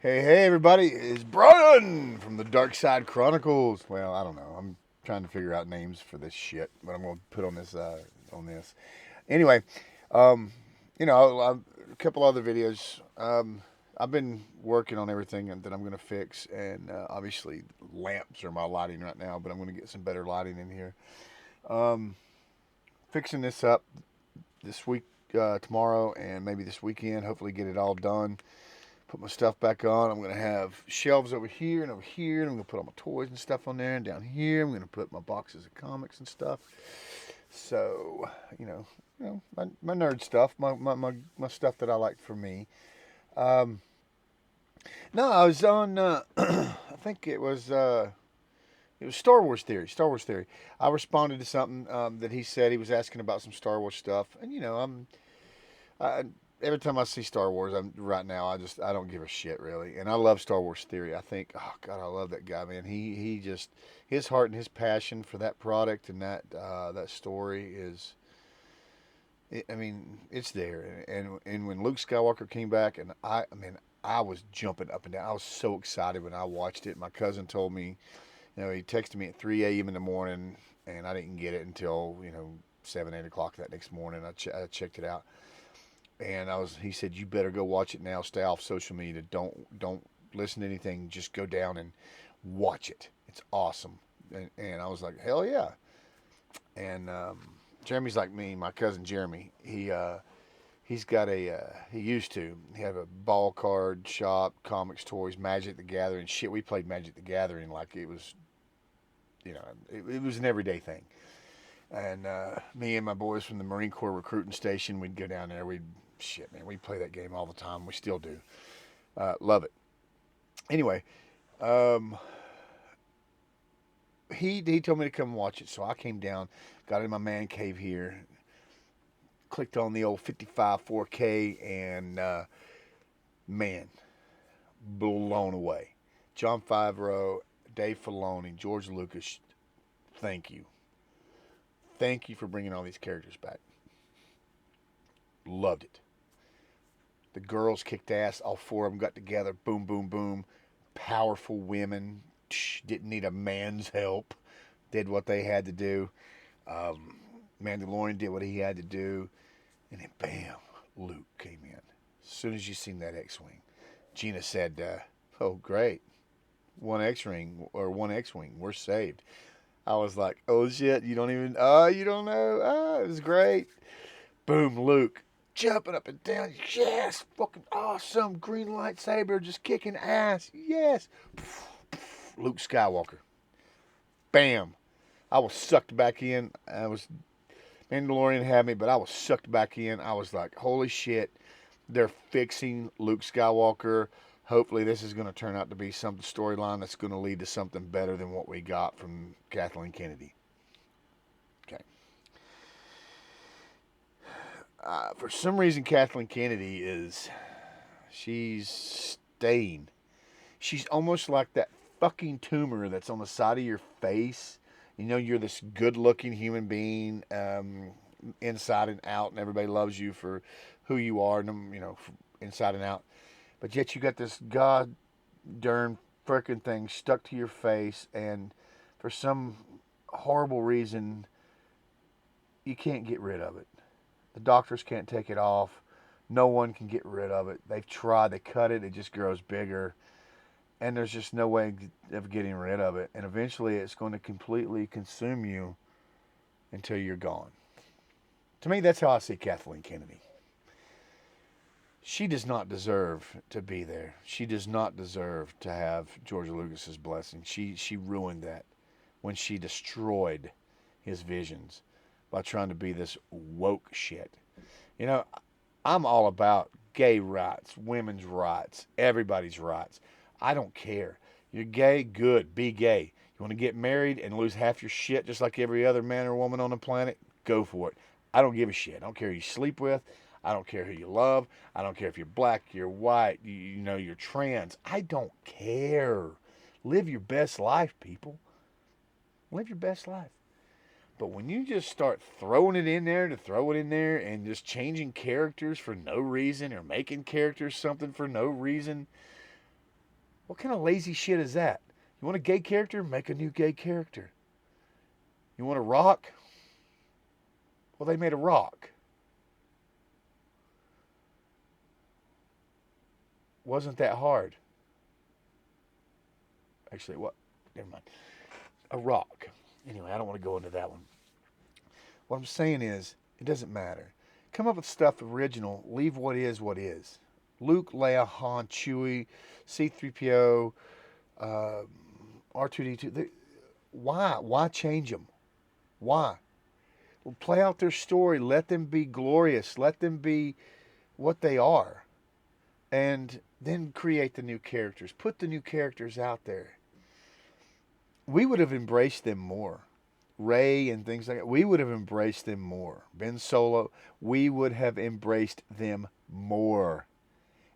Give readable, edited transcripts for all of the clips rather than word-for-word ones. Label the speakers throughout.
Speaker 1: Hey, everybody, it's Brian from the Dark Side Chronicles. Well, I don't know. I'm trying to figure out names for this shit, but I'm going to put on this. Anyway, um, a couple other videos. I've been working on everything that I'm going to fix, and obviously, lamps are my lighting right now, but I'm going to get some better lighting in here. Um, Fixing this up this week, tomorrow, and maybe this weekend. Hopefully, get it all done. Put my stuff back on. I'm going to have shelves over here and over here. And I'm going to put all my toys and stuff on there. And down here, I'm going to put my boxes of comics and stuff. So, my nerd stuff, my stuff that I like for me. Um, no, I was on, I think it was Star Wars Theory. Star Wars Theory. I responded to something that he said. He was asking about some Star Wars stuff. And, I, every time I see Star Wars, right now I don't give a shit really, and I love Star Wars Theory. I think, oh God, I love that guy, man. He just his heart and his passion for that product and that story is, I mean, it's there. And when Luke Skywalker came back, and I mean, I was jumping up and down. I was so excited when I watched it. My cousin told me, he texted me at 3 a.m. in the morning, and I didn't get it until 7, 8 o'clock that next morning. I checked it out. And he said, you better go watch it now. Stay off social media. Don't listen to anything. Just go down and watch it. It's awesome. And I was like, hell yeah. And Jeremy's like me. My cousin Jeremy. He's got he used to. He had a ball card shop, comics, toys, Magic the Gathering. Shit, we played Magic the Gathering like it was, it was an everyday thing. And me and my boys from the Marine Corps recruiting station, we'd go down there. We play that game all the time. We still do. Love it. Anyway, um, he told me to come watch it, so I came down, got in my man cave here, clicked on the old 55 4K, and man, blown away. Jon Favreau, Dave Filoni, George Lucas, thank you. Thank you for bringing all these characters back. Loved it. The girls kicked ass. All four of them got together. Boom, boom, boom. Powerful women. Didn't need a man's help. Did what they had to do. Um, Mandalorian did what he had to do. And then, bam, Luke came in. As soon as you seen that X-Wing, Gina said, oh, great. One X-Wing, or one X-Wing. We're saved. I was like, oh, shit. You don't know. It was great. Boom, Luke. Jumping up and down. Yes. Fucking awesome. Green lightsaber just kicking ass. Yes. Luke Skywalker. Bam. I was sucked back in. Mandalorian had me, but I was sucked back in. I was like, holy shit. They're fixing Luke Skywalker. Hopefully this is going to turn out to be some storyline that's going to lead to something better than what we got from Kathleen Kennedy. Okay. For some reason, Kathleen Kennedy she's staying. She's almost like that fucking tumor that's on the side of your face. You're this good-looking human being, inside and out, and everybody loves you for who you are, inside and out. But yet you got this god darn frickin' thing stuck to your face, and for some horrible reason, you can't get rid of it. The doctors can't take it off. No one can get rid of it. They've tried. They cut it. It just grows bigger. And there's just no way of getting rid of it. And eventually it's going to completely consume you until you're gone. To me, that's how I see Kathleen Kennedy. She does not deserve to be there. She does not deserve to have George Lucas's blessing. She ruined that when she destroyed his visions by trying to be this woke shit. I'm all about gay rights, women's rights, everybody's rights. I don't care. You're gay, good, be gay. You want to get married and lose half your shit just like every other man or woman on the planet? Go for it. I don't give a shit. I don't care who you sleep with. I don't care who you love. I don't care if you're black, you're white, you're trans. I don't care. Live your best life, people. Live your best life. But when you just start throwing it in there to throw it in there and just changing characters for no reason or making characters something for no reason, What kind of lazy shit is that? You want a gay character? Make a new gay character. You want a rock? Well, they made a rock. Wasn't that hard? Actually, what? Never mind. A rock. Anyway, I don't want to go into that one. What I'm saying is, it doesn't matter. Come up with stuff original. Leave what is. Luke, Leia, Han, Chewie, C-3PO, R2-D2. Why? Why change them? Why? Well, play out their story. Let them be glorious. Let them be what they are. And then create the new characters. Put the new characters out there. We would have embraced them more. Rey and things like that. We would have embraced them more. Ben Solo. We would have embraced them more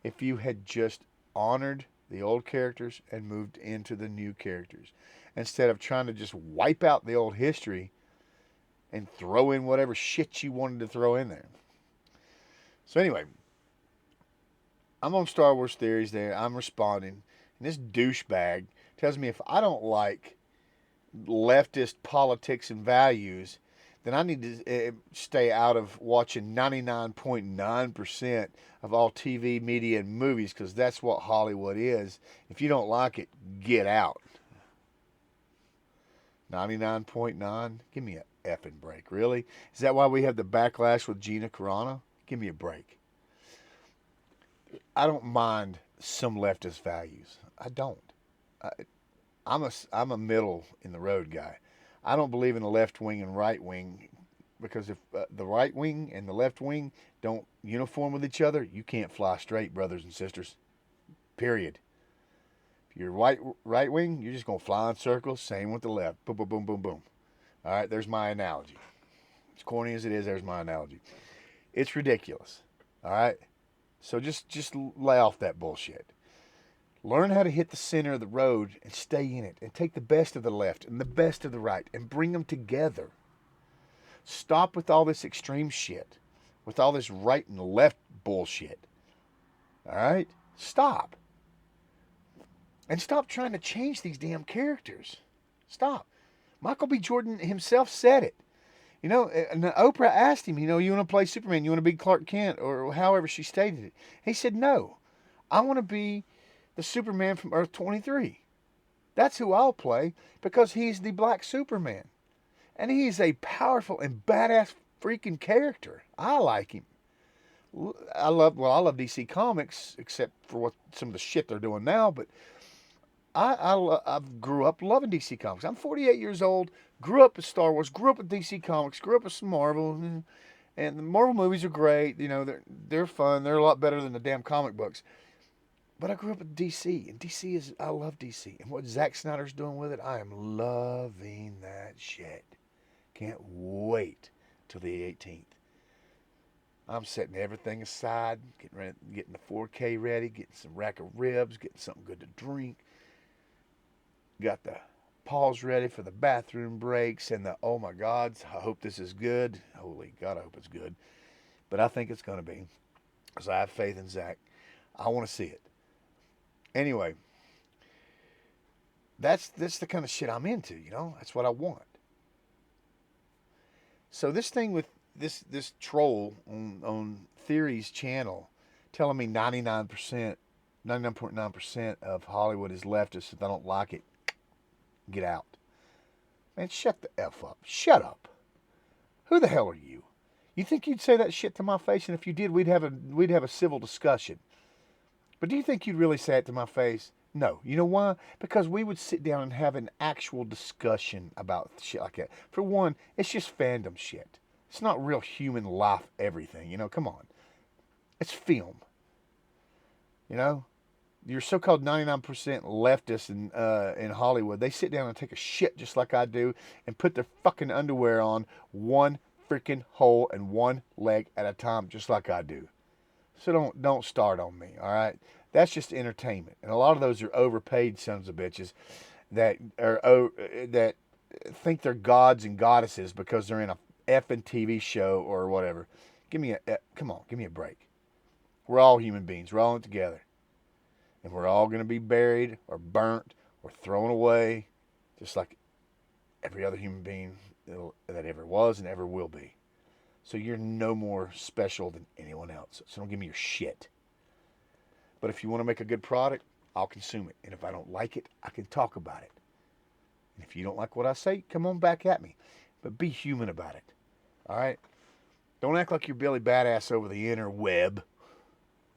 Speaker 1: if you had just honored the old characters and moved into the new characters. Instead of trying to just wipe out the old history and throw in whatever shit you wanted to throw in there. So anyway, I'm on Star Wars Theories there. I'm responding. And this douchebag tells me if I don't like leftist politics and values, then I need to stay out of watching 99.9% of all TV, media, and movies, because that's what Hollywood is. If you don't like it, get out. 99.9? Give me an effing break, really? Is that why we have the backlash with Gina Carano? Give me a break. I don't mind some leftist values. I don't. I'm a middle in the road guy. I don't believe in the left wing and right wing, because if the right wing and the left wing don't uniform with each other, you can't fly straight, brothers and sisters. Period. If you're right wing, you're just going to fly in circles. Same with the left. Boom, boom, boom, boom, boom. All right, there's my analogy. As corny as it is, there's my analogy. It's ridiculous. All right? So just lay off that bullshit. Learn how to hit the center of the road and stay in it, and take the best of the left and the best of the right and bring them together. Stop with all this extreme shit, with all this right and left bullshit. All right? Stop. And stop trying to change these damn characters. Stop. Michael B. Jordan himself said it. You know, and Oprah asked him, you want to play Superman, you want to be Clark Kent, or however she stated it. He said, no, I want to be the Superman from Earth 23. That's who I'll play, because he's the Black Superman. And he's a powerful and badass freaking character. I like him. I love DC Comics, except for some of the shit they're doing now, but I grew up loving DC Comics. I'm 48 years old, grew up with Star Wars, grew up with DC Comics, grew up with some Marvel, and the Marvel movies are great. They're fun. They're a lot better than the damn comic books. But I grew up with DC, and I love DC. And what Zack Snyder's doing with it, I am loving that shit. Can't wait till the 18th. I'm setting everything aside, getting the 4K ready, getting some rack of ribs, getting something good to drink. Got the paws ready for the bathroom breaks and the, oh my God, I hope this is good. Holy God, I hope it's good. But I think it's going to be, because I have faith in Zach. I want to see it. Anyway, that's the kind of shit I'm into, That's what I want. So this thing with this troll on Theory's channel telling me 99.9% of Hollywood is leftist. If I don't like it, get out. Man, shut the F up. Shut up. Who the hell are you? You think you'd say that shit to my face? And if you did, we'd have a civil discussion. But do you think you'd really say it to my face? No. You know why? Because we would sit down and have an actual discussion about shit like that. For one, it's just fandom shit. It's not real human life everything. Come on. It's film. Your so-called 99% leftists in Hollywood, they sit down and take a shit just like I do and put their fucking underwear on one freaking hole and one leg at a time just like I do. So don't start on me, all right? That's just entertainment. And a lot of those are overpaid sons of bitches that think they're gods and goddesses because they're in a effing TV show or whatever. Come on, give me a break. We're all human beings. We're all in it together. And we're all going to be buried or burnt or thrown away, just like every other human being that ever was and ever will be. So you're no more special than anyone else. So don't give me your shit. But if you want to make a good product, I'll consume it. And if I don't like it, I can talk about it. And if you don't like what I say, come on back at me. But be human about it. All right? Don't act like you're Billy Badass over the interweb,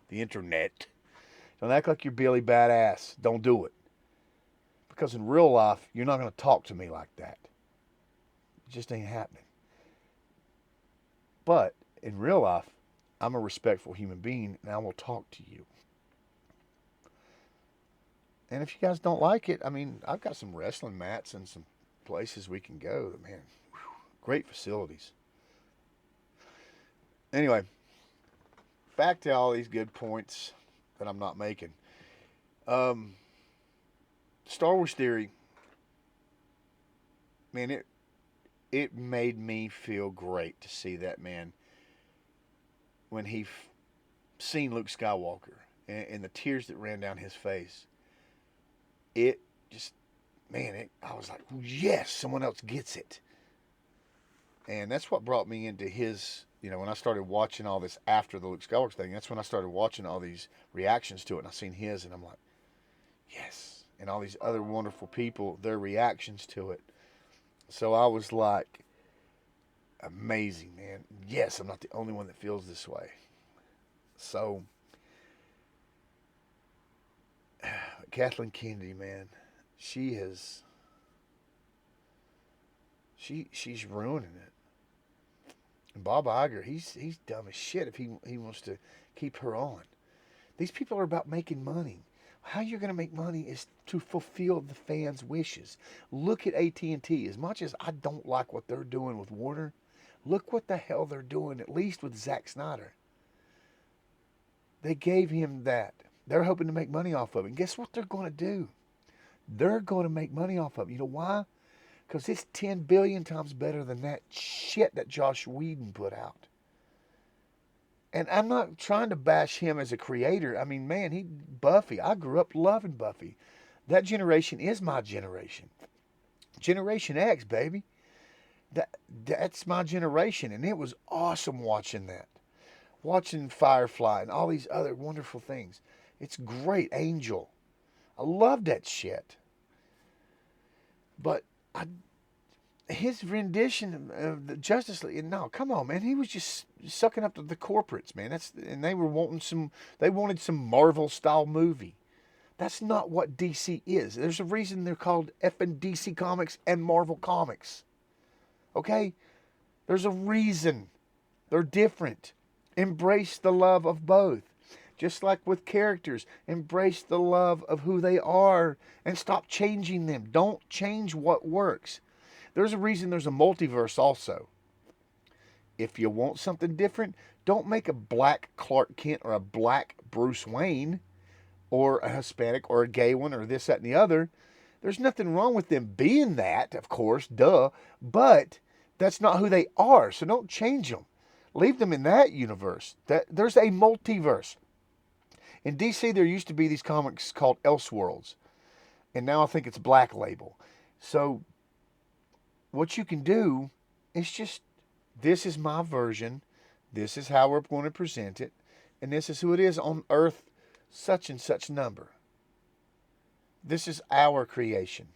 Speaker 1: the internet. Don't act like you're Billy Badass. Don't do it. Because in real life, you're not going to talk to me like that. It just ain't happening. But in real life, I'm a respectful human being, and I will talk to you. And if you guys don't like it, I mean, I've got some wrestling mats and some places we can go. Man, great facilities. Anyway, back to all these good points that I'm not making. Star Wars Theory, man, it made me feel great to see that man when he seen Luke Skywalker and the tears that ran down his face. It just, man, I was like, yes, someone else gets it. And that's what brought me into his, when I started watching all this after the Luke Skywalker thing, that's when I started watching all these reactions to it. And I seen his, and I'm like, yes. And all these other wonderful people, their reactions to it. So I was like, amazing, man. Yes, I'm not the only one that feels this way. So, Kathleen Kennedy, man, she's ruining it. And Bob Iger, he's dumb as shit if he wants to keep her on. These people are about making money. How you're going to make money is to fulfill the fans' wishes. Look at AT&T. As much as I don't like what they're doing with Warner, look what the hell they're doing, at least with Zack Snyder. They gave him that. They're hoping to make money off of it. And guess what they're going to do? They're going to make money off of it. You know why? Because it's 10 billion times better than that shit that Joss Whedon put out. And I'm not trying to bash him as a creator. I mean, man, Buffy. I grew up loving Buffy. That generation is my generation. Generation X, baby. That's my generation. And it was awesome watching that. Watching Firefly and all these other wonderful things. It's great. Angel. I love that shit. But his rendition of the Justice League, no, come on, man. He was just sucking up to the corporates, man. And they wanted some Marvel style movie. That's not what DC is. There's a reason they're called effing DC Comics and Marvel Comics. Okay? There's a reason. They're different. Embrace the love of both. Just like with characters, embrace the love of who they are and stop changing them. Don't change what works. There's a reason there's a multiverse also. If you want something different, don't make a black Clark Kent or a black Bruce Wayne or a Hispanic or a gay one or this, that, and the other. There's nothing wrong with them being that, of course, duh. But that's not who they are, so don't change them. Leave them in that universe. There's a multiverse. In DC, there used to be these comics called Elseworlds. And now I think it's Black Label. So what you can do is just, this is my version. This is how we're going to present it. And this is who it is on Earth, such and such number. This is our creation.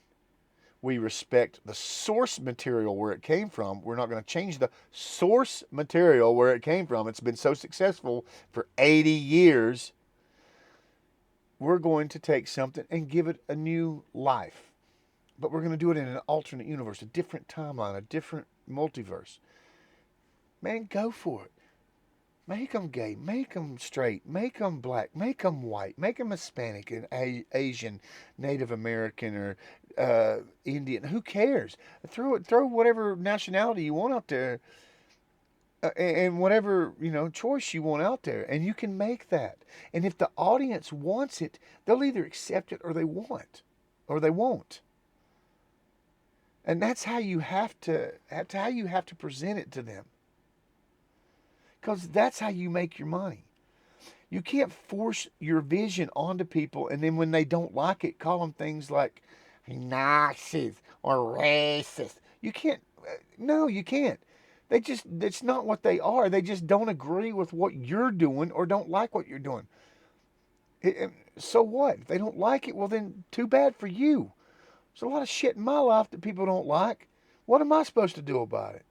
Speaker 1: We respect the source material where it came from. We're not going to change the source material where it came from. It's been so successful for 80 years. We're going to take something and give it a new life. But we're going to do it in an alternate universe, a different timeline, a different multiverse. Man, go for it. Make them gay, make them straight, make them black, make them white, make them Hispanic and Asian, Native American, or Indian. Who cares? Throw whatever nationality you want out there, and whatever choice you want out there, and you can make that. And if the audience wants it, they'll either accept it or they won't. And that's how you have to present it to them. Because that's how you make your money. You can't force your vision onto people, and then when they don't like it, call them things like Nazis or racist. You can't. No, you can't. It's not what they are. They just don't agree with what you're doing or don't like what you're doing. So what? If they don't like it, well, then too bad for you. There's a lot of shit in my life that people don't like. What am I supposed to do about it?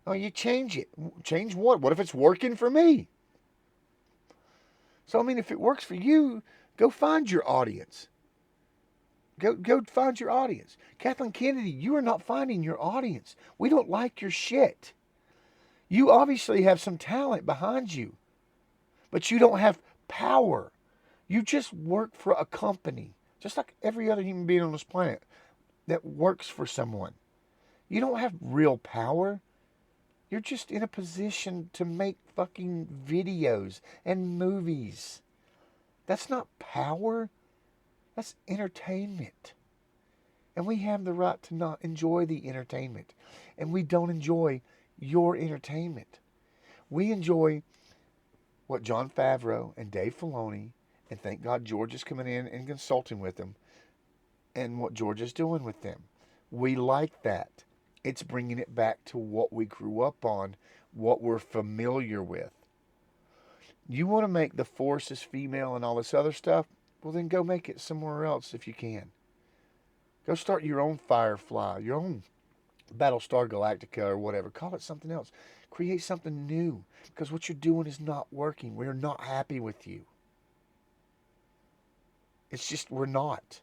Speaker 1: Oh, you change it. Change what? What if it's working for me? So, I mean, if it works for you, go find your audience. Go find your audience. Kathleen Kennedy, you are not finding your audience. We don't like your shit. You obviously have some talent behind you, but you don't have power. You just work for a company, just like every other human being on this planet that works for someone. You don't have real power. You're just in a position to make fucking videos and movies. That's not power. That's entertainment. And we have the right to not enjoy the entertainment. And we don't enjoy your entertainment. We enjoy what Jon Favreau and Dave Filoni, and thank God George is coming in and consulting with them, and what George is doing with them. We like that. It's bringing it back to what we grew up on, what we're familiar with. You want to make the forces female and all this other stuff? Well, then go make it somewhere else if you can. Go start your own Firefly, your own Battlestar Galactica or whatever. Call it something else. Create something new, because what you're doing is not working. We're not happy with you. It's just, we're not.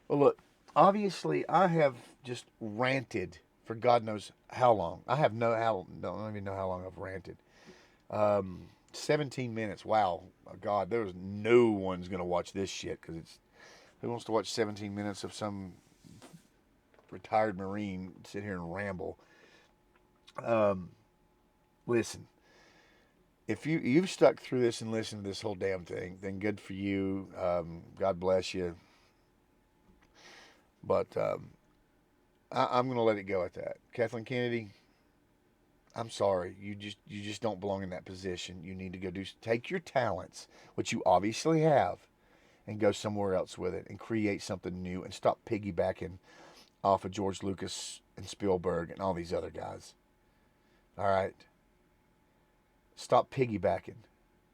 Speaker 1: Well, look, obviously I have just ranted for God knows how long. I don't even know how long I've ranted. 17 minutes. Wow. God, there's no one's going to watch this shit, because who wants to watch 17 minutes of some retired Marine sit here and ramble? Listen, if you've stuck through this and listened to this whole damn thing, then good for you. God bless you. But I'm going to let it go at that. Kathleen Kennedy, I'm sorry. You just don't belong in that position. You need to go take your talents, which you obviously have, and go somewhere else with it and create something new, and stop piggybacking off of George Lucas and Spielberg and all these other guys. All right? Stop piggybacking.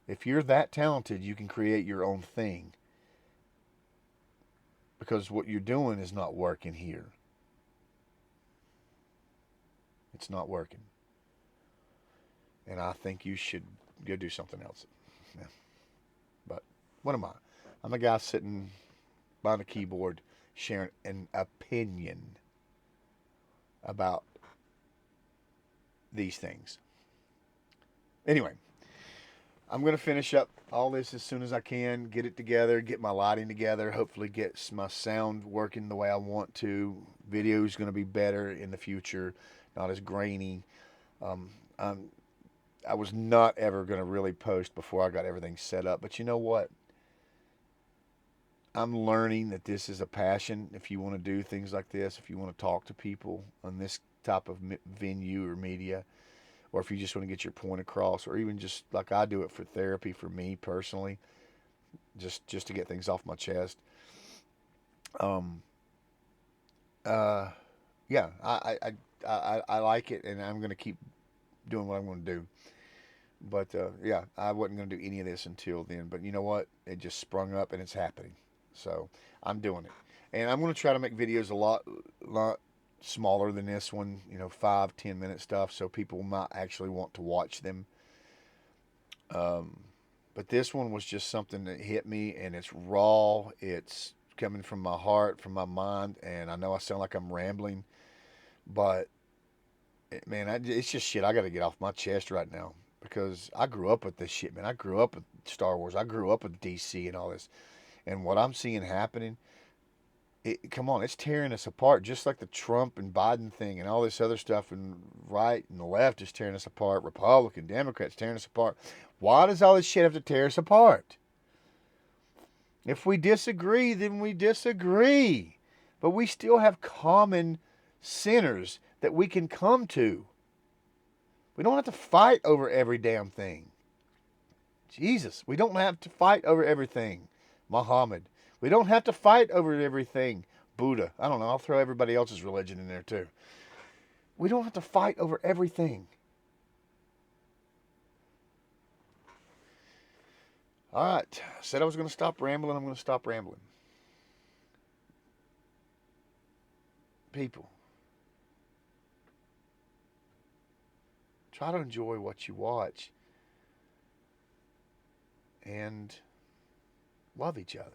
Speaker 1: If you're that talented, you can create your own thing, because what you're doing is not working here. It's not working. And I think you should go do something else. Yeah. But what am I? I'm a guy sitting behind a keyboard sharing an opinion about these things. Anyway, I'm going to finish up all this as soon as I can, get it together, get my lighting together, hopefully get my sound working the way I want to. Video is going to be better in the future, not as grainy. I was not ever going to really post before I got everything set up, but you know what? I'm learning that this is a passion. If you want to do things like this, if you want to talk to people on this type of venue or media, or if you just want to get your point across, or even just like I do it for therapy for me personally, just to get things off my chest. Yeah, I like it, and I'm going to keep doing what I'm going to do. But yeah, I wasn't going to do any of this until then. But you know what? It just sprung up, and it's happening. So I'm doing it, and I'm going to try to make videos a lot smaller than this one. 5-10 minute stuff, so people might actually want to watch them. But this one was just something that hit me, and it's raw. It's coming from my heart, from my mind, and I know I sound like I'm rambling, but man, it's just shit I got to get off my chest right now, because I grew up with this shit, man. I grew up with Star Wars. I grew up with DC and all this, and what I'm seeing happening, come on, it's tearing us apart, just like the Trump and Biden thing and all this other stuff, and right and the left is tearing us apart, Republican, Democrats tearing us apart. Why does all this shit have to tear us apart? If we disagree, then we disagree. But we still have common sinners that we can come to. We don't have to fight over every damn thing. Jesus, we don't have to fight over everything. Muhammad. We don't have to fight over everything. Buddha. I don't know. I'll throw everybody else's religion in there too. We don't have to fight over everything. All right. I said I was going to stop rambling. I'm going to stop rambling. People, try to enjoy what you watch and love each other.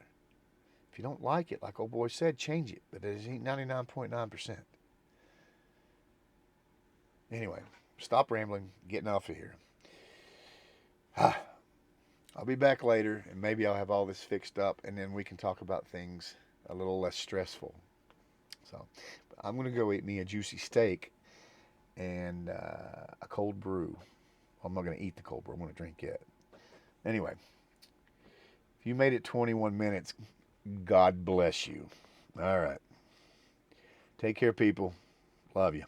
Speaker 1: If you don't like it, like old boy said, change it. But it ain't 99.9%. Anyway, stop rambling. Getting off of here. I'll be back later, and maybe I'll have all this fixed up, and then we can talk about things a little less stressful. So, I'm going to go eat me a juicy steak and a cold brew. I'm not going to eat the cold brew. I'm going to drink it. Anyway, if you made it 21 minutes, God bless you. All right. Take care, people. Love you.